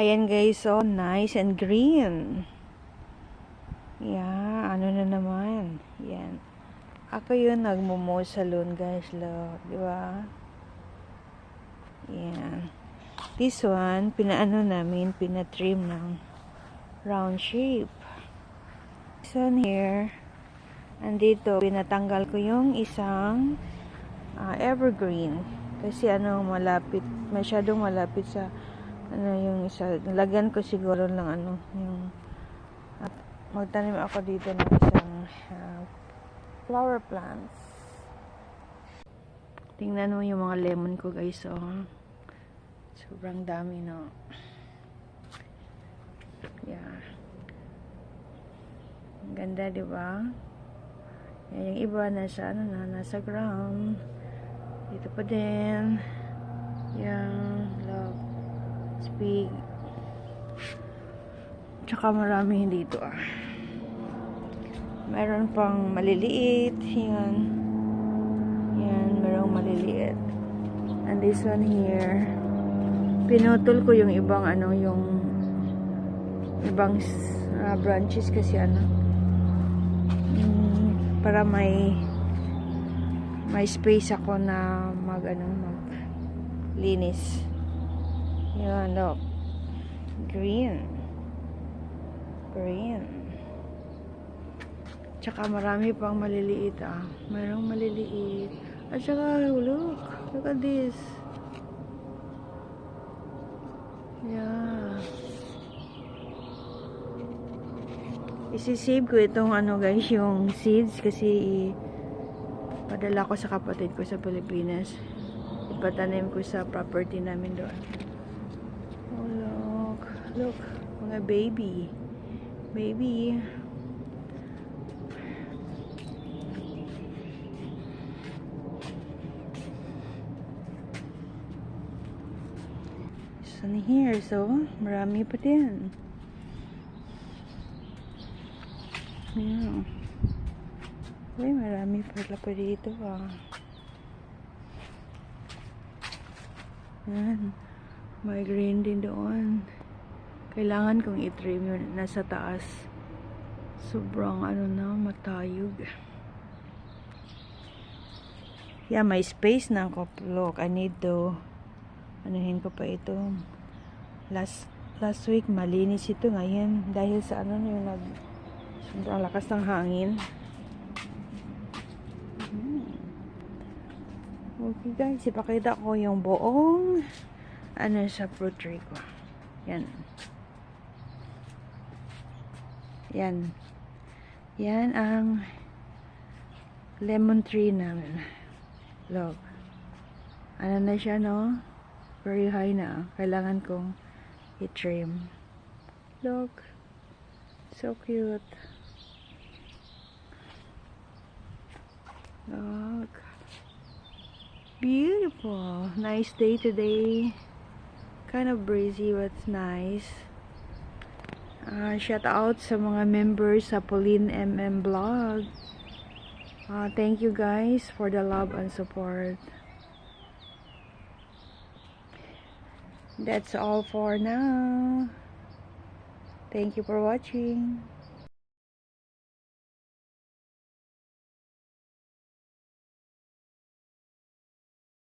Ayan guys, so nice and green. Yeah, ano na naman. Yan. Ako yun nagmumo salon guys, look. Diba? Yan. This one, pinaano namin, pinatrim ng round shape. This one here, andito, pinatanggal ko yung isang evergreen. Kasi malapit, masyadong malapit sa yung isa, lagyan ko siguro lang yung magtanim ako dito ng isang flower plants. Tingnan mo yung mga lemon ko guys, oh. Sobrang dami, no? Yeah. Ang ganda, diba? Yan, yung iba nasa nasa ground. Dito pa din. Yan, love. Speak. Tsaka marami dito meron pang maliliit. Yan, merong maliliit. And this one here, pinutol ko yung ibang yung ibang branches kasi para may space ako na maglinis. Yan, look. Green. Tsaka marami pang maliliit, Mayroong maliliit. At tsaka, look at this. Yeah. Isisave ko itong guys, yung seeds kasi padala ko sa kapatid ko sa Pilipinas. Ipatanim ko sa property namin doon. Oh, look, mga baby. So here, so marami pa din. Yeah. Uy, marami pala pa dito, Yan. May green din doon. Kailangan kong i-trim yun nasa taas. Sobrang matayog. Yeah, may space na ako. Look, I need to anuhin ko pa ito. Last week malinis ito, ngayon dahil sa sobrang lakas ng hangin. Okay guys, ipakita ko yung buong sa fruit tree ko. Yan ang lemon tree namin. Look. Na siya, no? Very high na. Kailangan kong i-trim. Look. So cute. Look. Beautiful. Nice day today. Kind of breezy, but nice. Shout out sa mga members sa Pauline MM Vlog. Thank you guys for the love and support. That's all for now. Thank you for watching.